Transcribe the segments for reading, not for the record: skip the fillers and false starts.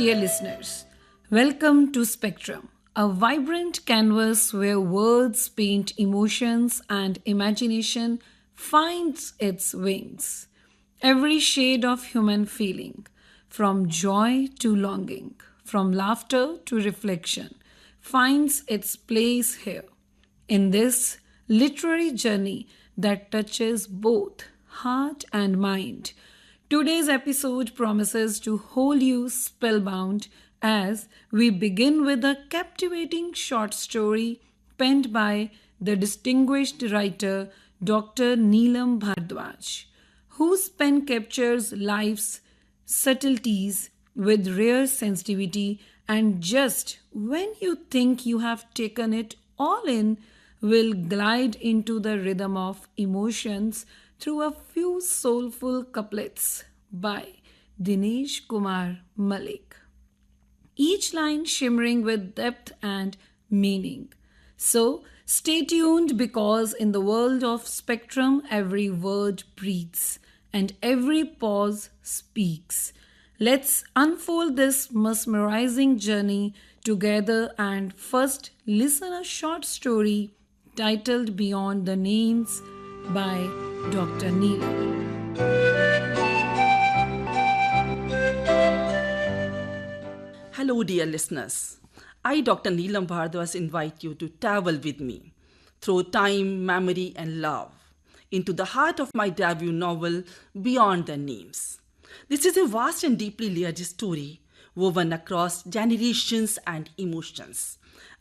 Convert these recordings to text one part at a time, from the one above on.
dear listeners. Welcome to Spectrum, a vibrant canvas where words paint emotions and imagination finds its wings. Every shade of human feeling, from joy to longing, from laughter to reflection, finds its place here in this literary journey that touches both heart and mind. Today's episode promises to hold you spellbound as we begin with a captivating short story penned by the distinguished writer Dr. Neelam Bhardwaj, whose pen captures life's subtleties with rare sensitivity, and just when you think you have taken it all in, will glide into the rhythm of emotions through a few soulful couplets by Dinesh Kumar Malik, each line shimmering with depth and meaning. So, stay tuned because in the world of spectrum, every word breathes and every pause speaks. Let's unfold this mesmerizing journey together and first listen a short story titled Beyond the Names by Dr. Neelam. Hello, dear listeners. I, Dr. Neelam Bhardwaj, invite you to travel with me through time, memory, and love into the heart of my debut novel, Beyond the Names. This is a vast and deeply layered story woven across generations and emotions.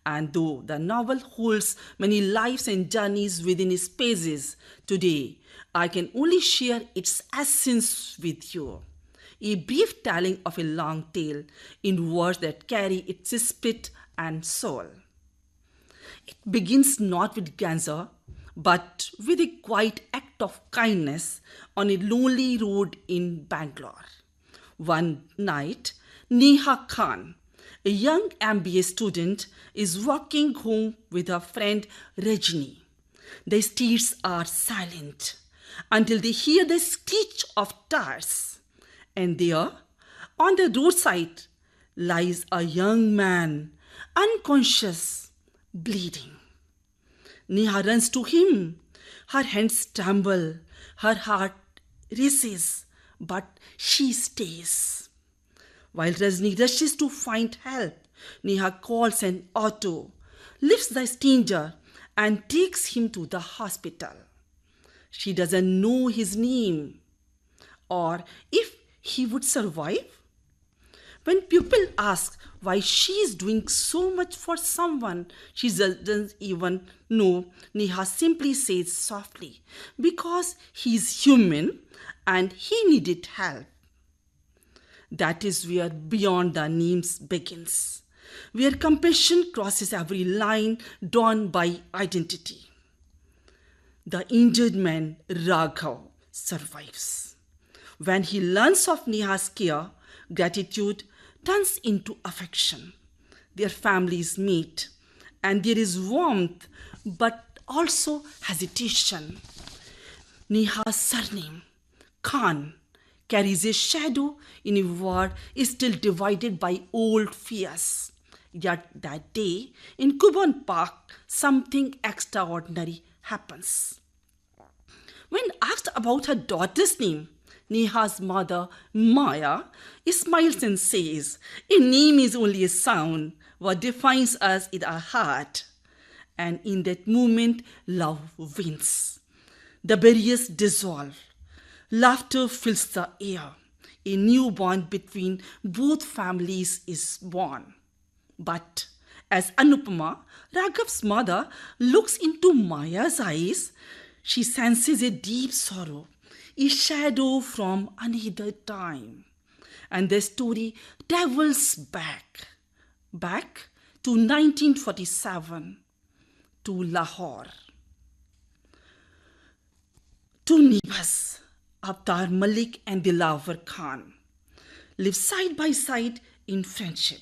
And though the novel holds many lives and journeys within its pages, today I can only share its essence with you. A brief telling of a long tale in words that carry its spirit and soul. It begins not with grandeur, but with a quiet act of kindness on a lonely road in Bangalore. One night, Neha Khan, a young MBA student, is walking home with her friend Rajni. The streets are silent until they hear the screech of tires. And there, on the roadside, lies a young man, unconscious, bleeding. Neha runs to him. Her hands tremble, her heart races, but she stays. While Rajni rushes to find help, Neha calls an auto, lifts the stranger, and takes him to the hospital. She doesn't know his name or if he would survive. When people ask why she is doing so much for someone she doesn't even know, Neha simply says softly, because he is human and he needed help. That is where Beyond the Names begins, where compassion crosses every line drawn by identity. The injured man, Raghav, survives. When he learns of Neha's care, gratitude turns into affection. Their families meet, and there is warmth but also hesitation. Neha's surname, Khan, carries a shadow in a world still divided by old fears. Yet that day in Kuban Park, something extraordinary happens. When asked about her daughter's name, Neha's mother, Maya, smiles and says, "A name is only a sound. What defines us is our heart." And in that moment, love wins. The barriers dissolve. Laughter fills the air. A new bond between both families is born. But as Anupama, Raghav's mother, looks into Maya's eyes, she senses a deep sorrow, a shadow from another time. And the story travels back to 1947, to Lahore, to Nibas. Avtar Malik and Dilawar Khan live side by side in friendship.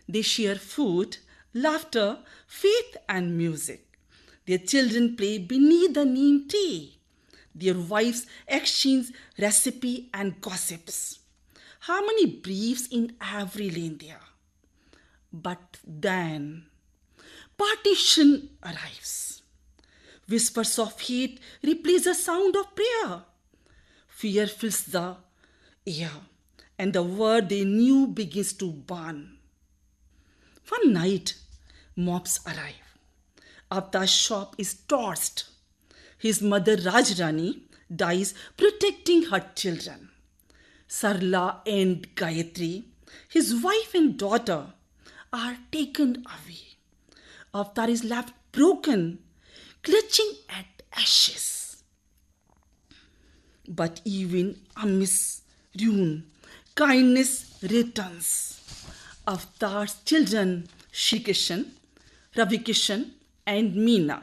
They share food, laughter, faith, and music. Their children play beneath the neem tree. Their wives exchange recipe and gossips. Harmony breathes in every lane there. But then, partition arrives. Whispers of hate replace the sound of prayer. Fear fills the air, and the word they knew begins to burn. One night, mobs arrive. Avtar's shop is torched. His mother Rajrani dies protecting her children. Sarla and Gayatri, his wife and daughter, are taken away. Avtar is left broken, clutching at ashes. But even amidst ruin, kindness returns. Avtar's children, Shri Kishan, Ravi Kishan, and Meena,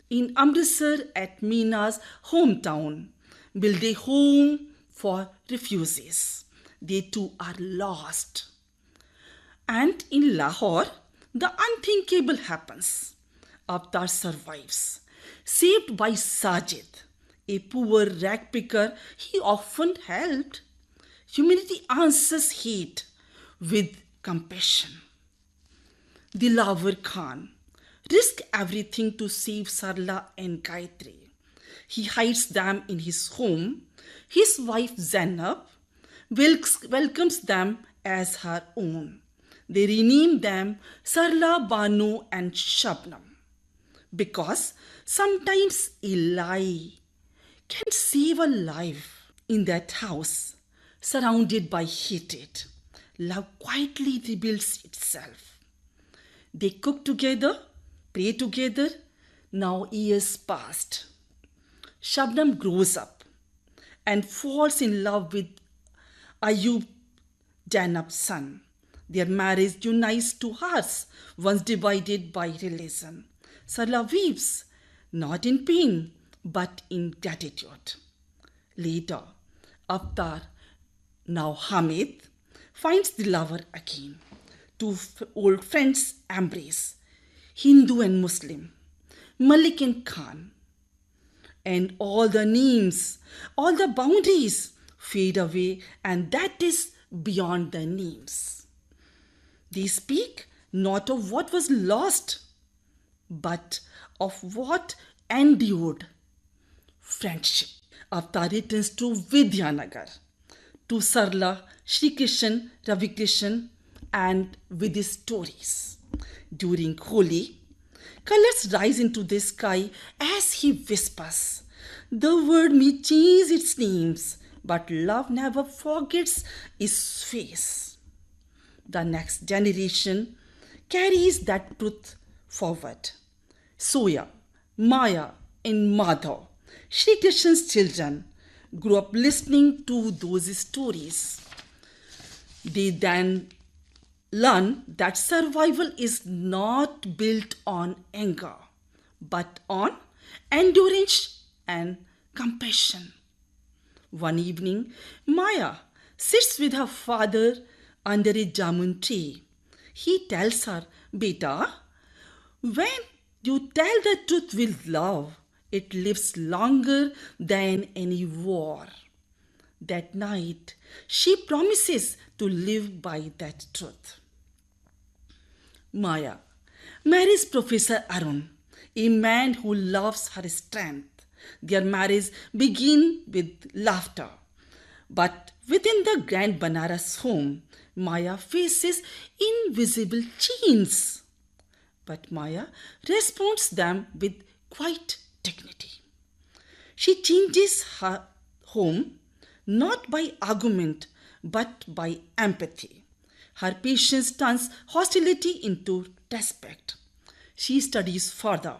in Amritsar at Meena's hometown, build a home for refugees. They too are lost. And in Lahore, the unthinkable happens. Avtar survives, saved by Sajid, a poor rag picker he often helped. Humanity answers hate with compassion. Dilawar Khan risked everything to save Sarla and Gayatri. He hides them in his home. His wife Zainab welcomes them as her own. They rename them Sarla, Banu, and Shabnam. Because sometimes a lie can save a life. In that house, surrounded by hatred, love quietly rebuilds itself. They cook together, pray together. Now years passed. Shabnam grows up and falls in love with Ayub, Janab's son. Their marriage unites two hearts, once divided by religion. Sarla weeps, not in pain, but in gratitude. Later, Avtar, now Hamid, finds the lover again. Two old friends embrace, Hindu and Muslim, Malik and Khan. And all the names, all the boundaries fade away, and that is beyond the names. They speak not of what was lost, but of what endured. Friendship. Avtar returns to Vidyanagar, to Sarla, Shri Krishan, Ravi Krishan, and with his stories. During Holi, colors rise into the sky as he whispers. The world may change its names, but love never forgets its face. The next generation carries that truth forward. Soya, Maya, and Madhav, Shri Krishan's children, grew up listening to those stories. They then learn that survival is not built on anger, but on endurance and compassion. One evening, Maya sits with her father under a jamun tree. He tells her, Beta, when you tell the truth with love, it lives longer than any war. That night, she promises to live by that truth. Maya marries Professor Arun, a man who loves her strength. Their marriage begins with laughter. But within the grand Banaras home, Maya faces invisible chains. But Maya responds them with quiet dignity. She changes her home not by argument but by empathy. Her patience turns hostility into respect. She studies further,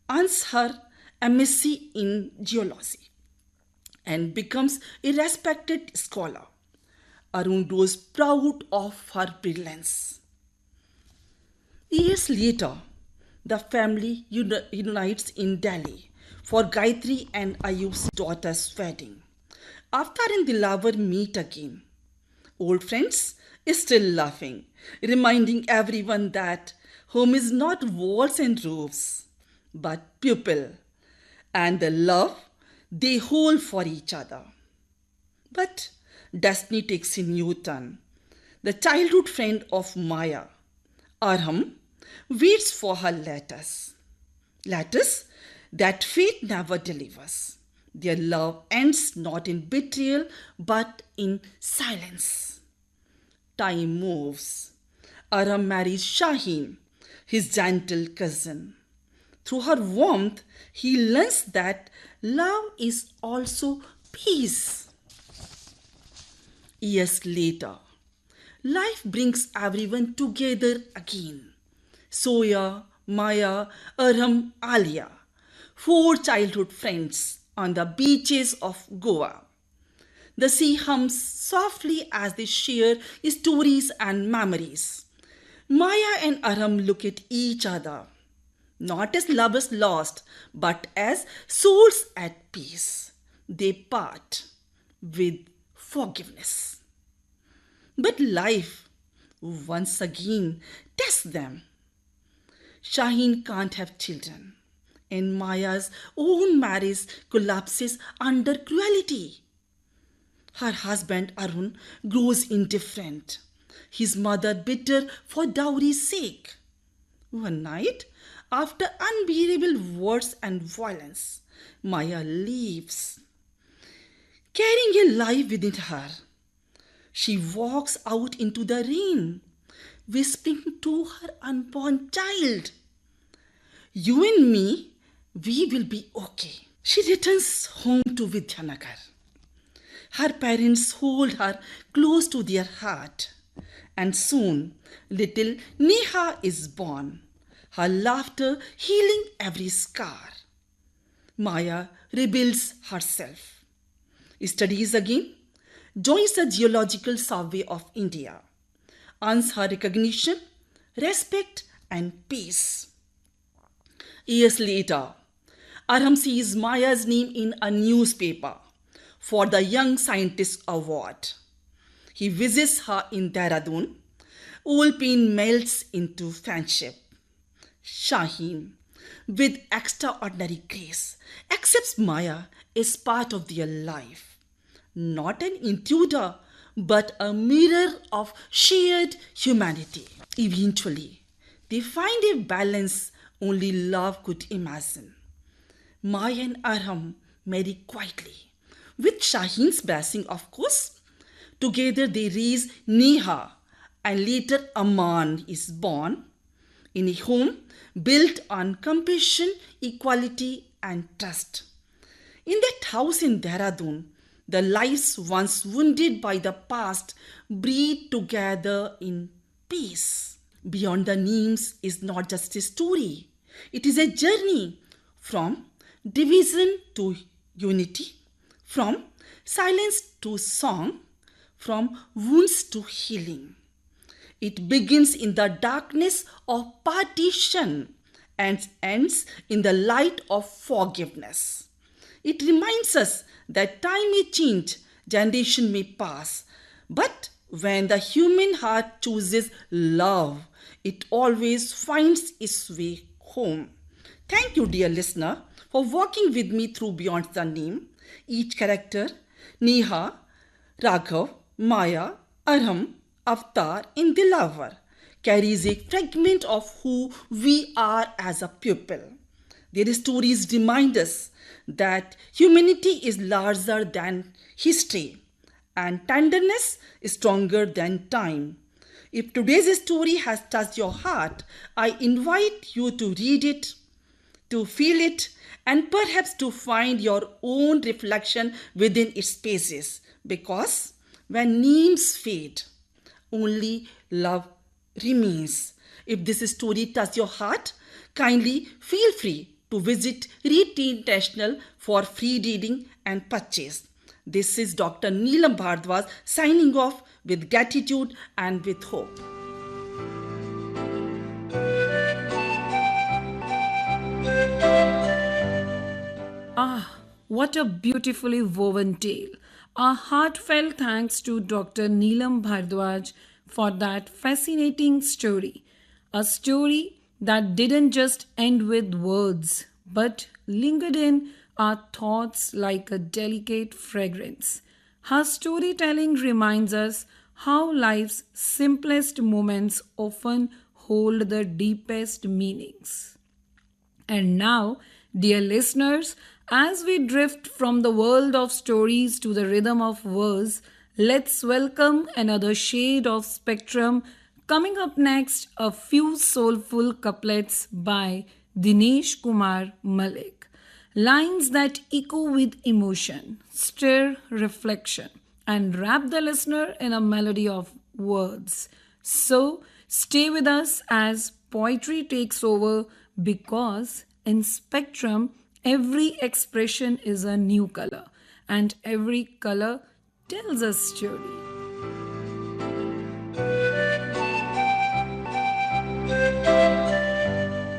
earns her MSc in geology, and becomes a respected scholar. Arun grows proud of her brilliance. Years later, the family unites in Delhi for Gayatri and Ayub's daughter's wedding. Avtar and Dilawar meet again. Old friends still laughing, reminding everyone that home is not walls and roofs, but people and the love they hold for each other. But destiny takes a new turn. The childhood friend of Maya, Arham, waits for her letters that fate never delivers. Their love ends not in betrayal but in silence. Time moves. Aram marries Shaheen, his gentle cousin. Through her warmth, he learns that love is also peace. Years later, life brings everyone together again. Soya, Maya, Aram, Alia, four childhood friends on the beaches of Goa. The sea hums softly as they share stories and memories. Maya and Aram look at each other, not as lovers lost, but as souls at peace. They part with forgiveness. But life once again tests them. Shaheen can't have children, and Maya's own marriage collapses under cruelty. Her husband Arun grows indifferent, his mother bitter for dowry's sake. One night, after unbearable words and violence, Maya leaves, carrying a life within her. She walks out into the rain, whispering to her unborn child, "You and me, we will be okay." She returns home to Vidyanagar. Her parents hold her close to their heart, and soon little Neha is born, her laughter healing every scar. Maya rebuilds herself, studies again, joins the Geological Survey of India, earns her recognition, respect, and peace. Years later, Aram sees Maya's name in a newspaper for the Young Scientist Award. He visits her in Dehradun. All pain melts into friendship. Shaheen, with extraordinary grace, accepts Maya as part of their life. Not an intruder, but a mirror of shared humanity. Eventually, they find a balance only love could imagine. Maya and Aram marry quietly, with Shaheen's blessing, of course. Together they raise Neha, and later Aman is born in a home built on compassion, equality, and trust. In that house in Dehradun, the lives once wounded by the past breathe together in peace. Beyond the names is not just a story, it is a journey from division to unity, from silence to song, from wounds to healing. It begins in the darkness of partition and ends in the light of forgiveness. It reminds us that time may change, generation may pass, but when the human heart chooses love, it always finds its way home. Thank you, dear listener, for walking with me through Beyond the Name. Each character, Neha, Raghav, Maya, Aram, Avatar, and Dilavar, carries a fragment of who we are as a people. Their stories remind us that humanity is larger than history and tenderness is stronger than time. If today's story has touched your heart, I invite you to read it, to feel it, and perhaps to find your own reflection within its spaces. Because when names fade, only love remains. If this story touched your heart, kindly feel free to visit Read International for free reading and purchase. This is Dr. Neelam Bhardwaj signing off with gratitude and with hope. Ah, what a beautifully woven tale. A heartfelt thanks to Dr. Neelam Bhardwaj for that fascinating story. A story that didn't just end with words, but lingered in our thoughts like a delicate fragrance. Her storytelling reminds us how life's simplest moments often hold the deepest meanings. And now, dear listeners, as we drift from the world of stories to the rhythm of verse, let's welcome another shade of spectrum. Coming up next, a few soulful couplets by Dinesh Kumar Malik. Lines that echo with emotion, stir reflection, and wrap the listener in a melody of words. So, stay with us as poetry takes over because in Spectrum, every expression is a new color and every color tells a story.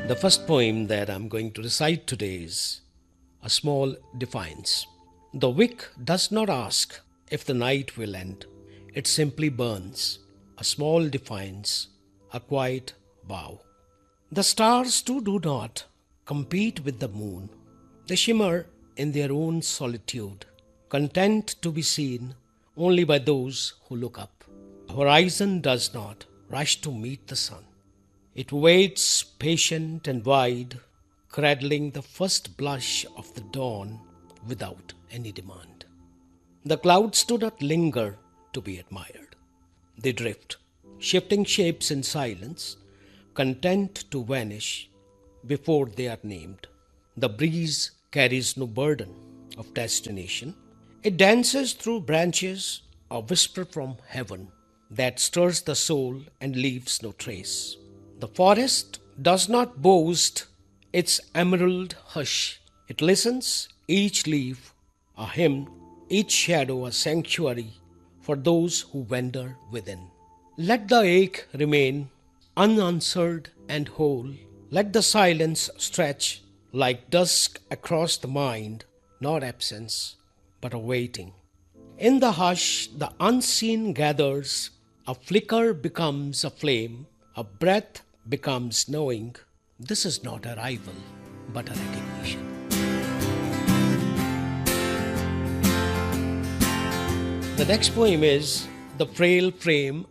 The first poem that I'm going to recite today is A Small Defiance. The wick does not ask if the night will end, it simply burns. A small defiance, a quiet vow. The stars too do not compete with the moon. They shimmer in their own solitude, content to be seen only by those who look up. The horizon does not rush to meet the sun. It waits patient and wide, cradling the first blush of the dawn without any demand. The clouds do not linger to be admired. They drift, shifting shapes in silence, content to vanish before they are named. The breeze carries no burden of destination. It dances through branches, a whisper from heaven that stirs the soul and leaves no trace. The forest does not boast its emerald hush. It listens, each leaf a hymn, each shadow a sanctuary for those who wander within. Let the ache remain unanswered and whole. Let the silence stretch like dusk across the mind, not absence, but a waiting. In the hush, the unseen gathers, a flicker becomes a flame, a breath becomes knowing. This is not arrival, but a recognition. The next poem is The Frail Frame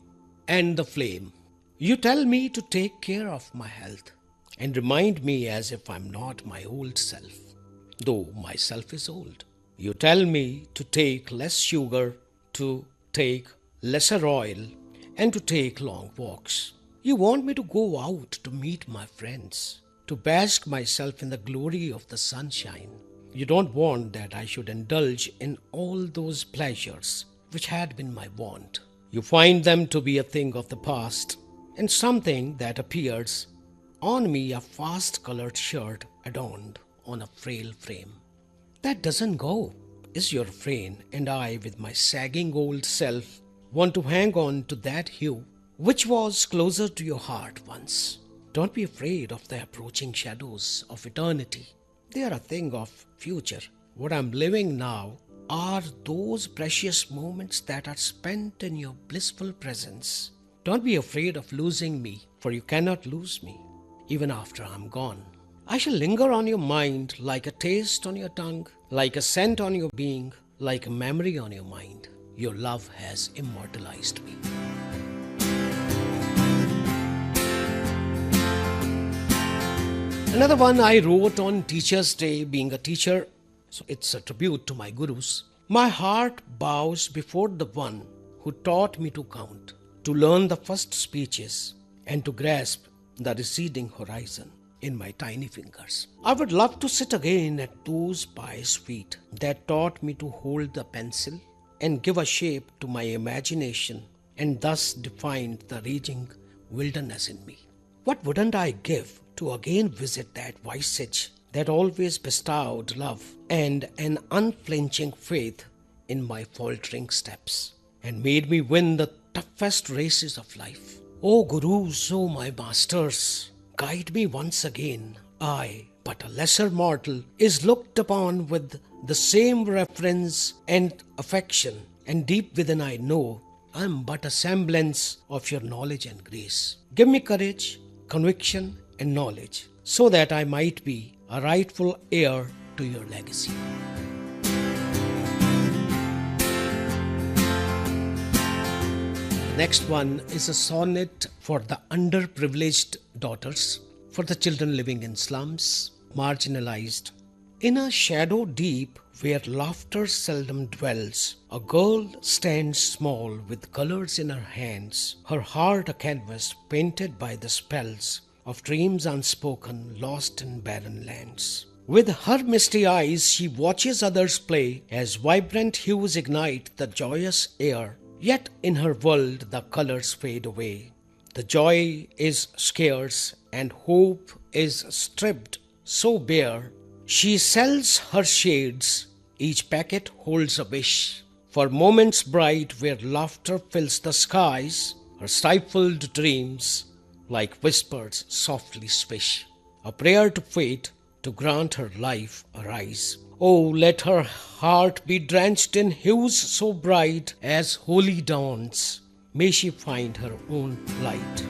and the Flame. You tell me to take care of my health and remind me as if I'm not my old self, though myself is old. You tell me to take less sugar, to take lesser oil, and to take long walks. You want me to go out to meet my friends, to bask myself in the glory of the sunshine. You don't want that I should indulge in all those pleasures which had been my wont. You find them to be a thing of the past, and something that appears on me a fast-colored shirt adorned on a frail frame. That doesn't go, is your refrain, and I, with my sagging old self, want to hang on to that hue which was closer to your heart once. Don't be afraid of the approaching shadows of eternity. They are a thing of future. What I'm living now are those precious moments that are spent in your blissful presence. Don't be afraid of losing me, for you cannot lose me, even after I'm gone. I shall linger on your mind like a taste on your tongue, like a scent on your being, like a memory on your mind. Your love has immortalized me. Another one I wrote on Teacher's Day, being a teacher, so it's a tribute to my gurus. My heart bows before the one who taught me to count, to learn the first speeches, and to grasp the receding horizon in my tiny fingers. I would love to sit again at those pious feet that taught me to hold the pencil and give a shape to my imagination, and thus defined the raging wilderness in me. What wouldn't I give to again visit that visage that always bestowed love and an unflinching faith in my faltering steps, and made me win the toughest races of life. O Gurus, O my masters, guide me once again. I, but a lesser mortal, is looked upon with the same reverence and affection, and deep within I know I am but a semblance of your knowledge and grace. Give me courage, conviction, and knowledge, so that I might be a rightful heir to your legacy. Next one is a sonnet for the underprivileged daughters, for the children living in slums, marginalized. In a shadow deep where laughter seldom dwells, a girl stands small with colors in her hands, her heart a canvas painted by the spells of dreams unspoken, lost in barren lands. With her misty eyes she watches others play as vibrant hues ignite the joyous air. Yet in her world the colors fade away. The joy is scarce and hope is stripped so bare. She sells her shades, each packet holds a wish. For moments bright where laughter fills the skies, her stifled dreams like whispers softly swish. A prayer to fate to grant her life arise. Oh, let her heart be drenched in hues so bright as holy dawns. May she find her own light.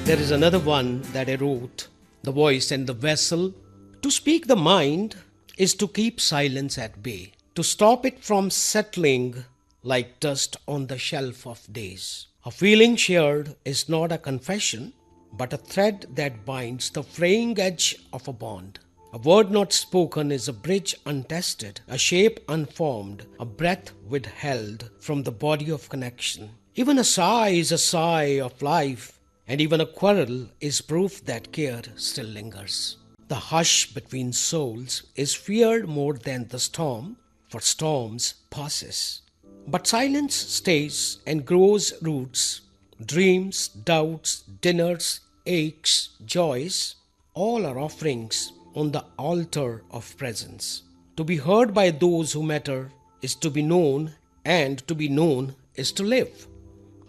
There is another one that I wrote, The Voice and the Vessel. To speak the mind is to keep silence at bay, to stop it from settling like dust on the shelf of days. A feeling shared is not a confession, but a thread that binds the fraying edge of a bond. A word not spoken is a bridge untested, a shape unformed, a breath withheld from the body of connection. Even a sigh is a sigh of life, and even a quarrel is proof that care still lingers. The hush between souls is feared more than the storm, for storms passes. But silence stays and grows roots. Dreams, doubts, dinners, aches, joys, all are offerings on the altar of presence. To be heard by those who matter is to be known, and to be known is to live.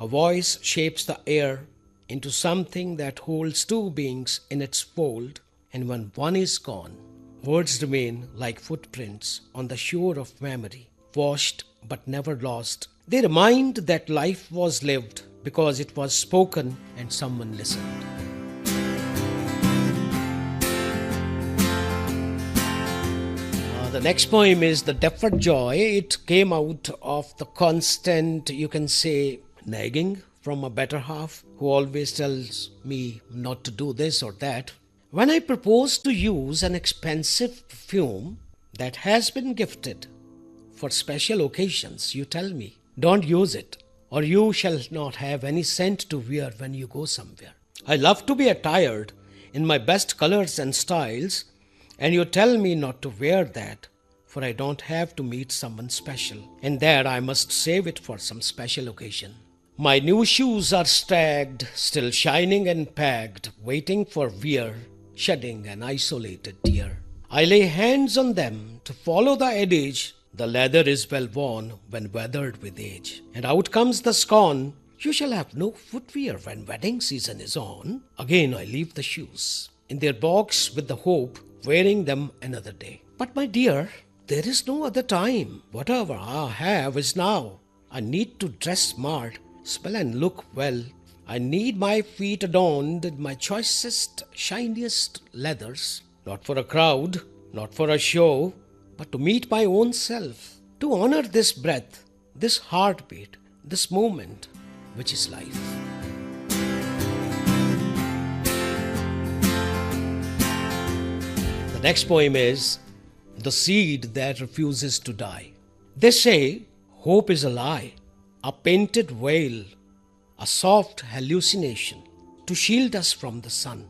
A voice shapes the air into something that holds two beings in its fold, and when one is gone, words remain like footprints on the shore of memory, washed but never lost. They remind that life was lived because it was spoken and someone listened. The next poem is The Deferred Joy. It came out of the constant, you can say, nagging from a better half who always tells me not to do this or that. When I propose to use an expensive perfume that has been gifted for special occasions, you tell me, don't use it, or you shall not have any scent to wear when you go somewhere. I love to be attired in my best colors and styles, and you tell me not to wear that, for I don't have to meet someone special, and that I must save it for some special occasion. My new shoes are stacked, still shining and packed, waiting for wear, shedding an isolated tear. I lay hands on them to follow the adage, the leather is well worn when weathered with age. And out comes the scorn, you shall have no footwear when wedding season is on. Again I leave the shoes in their box with the hope wearing them another day. But my dear, there is no other time. Whatever I have is now. I need to dress smart, smell and look well. I need my feet adorned in my choicest, shiniest leathers. Not for a crowd, not for a show, but to meet my own self. To honor this breath, this heartbeat, this moment, which is life. The next poem is The Seed That Refuses to Die. They say hope is a lie, a painted veil, a soft hallucination to shield us from the sun.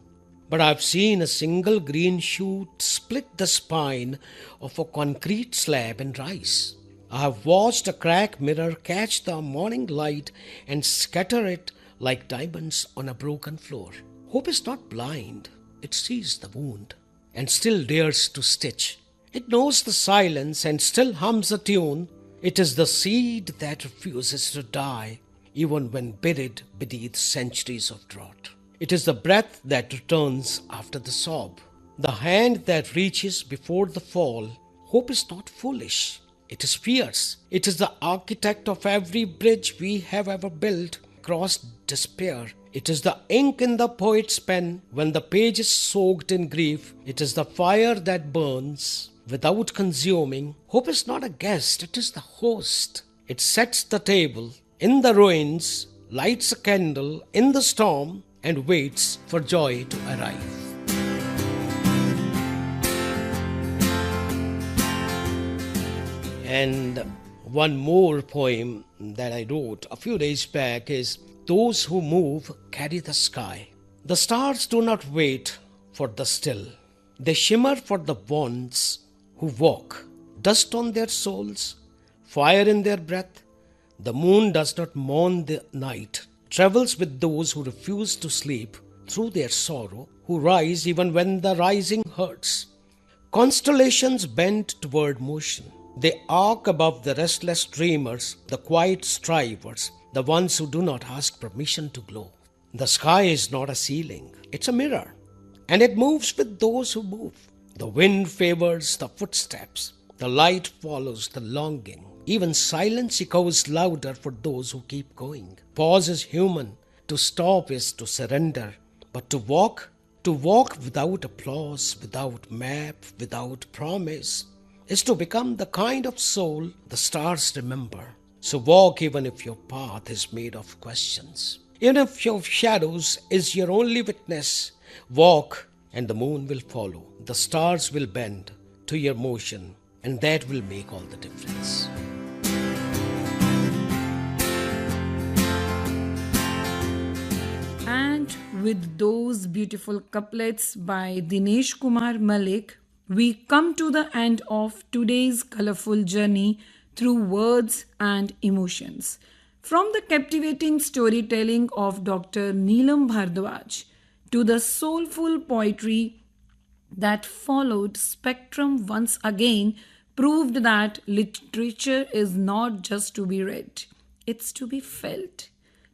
But I've seen a single green shoot split the spine of a concrete slab and rise. I have watched a cracked mirror catch the morning light and scatter it like diamonds on a broken floor. Hope is not blind. It sees the wound and still dares to stitch. It knows the silence and still hums a tune. It is the seed that refuses to die, even when buried beneath centuries of drought. It is the breath that returns after the sob, the hand that reaches before the fall. Hope is not foolish. It is fierce. It is the architect of every bridge we have ever built across despair. It is the ink in the poet's pen when the page is soaked in grief. It is the fire that burns without consuming. Hope is not a guest, it is the host. It sets the table in the ruins, lights a candle in the storm, and waits for joy to arrive. And one more poem that I wrote a few days back is Those who move carry the sky. The stars do not wait for the still. They shimmer for the ones who walk. Dust on their souls, fire in their breath. The moon does not mourn the night, travels with those who refuse to sleep through their sorrow, who rise even when the rising hurts. Constellations bend toward motion. They arc above the restless dreamers, the quiet strivers, the ones who do not ask permission to glow. The sky is not a ceiling, it's a mirror, and it moves with those who move. The wind favors the footsteps, the light follows the longing. Even silence echoes louder for those who keep going. Pause is human, to stop is to surrender, but to walk without applause, without map, without promise, is to become the kind of soul the stars remember. So walk even if your path is made of questions. Even if your shadows is your only witness, walk and the moon will follow. The stars will bend to your motion, and that will make all the difference. And with those beautiful couplets by Dinesh Kumar Malik, we come to the end of today's colorful journey through words and emotions. From the captivating storytelling of Dr. Neelam Bhardwaj to the soulful poetry that followed, Spectrum once again proved that literature is not just to be read, it's to be felt,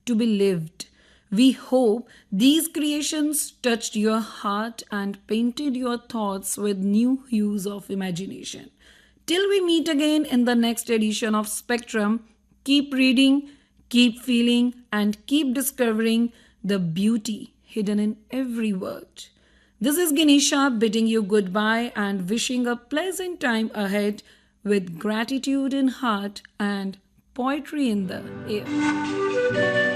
to be lived. We hope these creations touched your heart and painted your thoughts with new hues of imagination. Till we meet again in the next edition of Spectrum, keep reading, keep feeling, and keep discovering the beauty hidden in every word. This is Ganesha bidding you goodbye and wishing a pleasant time ahead with gratitude in heart and poetry in the air.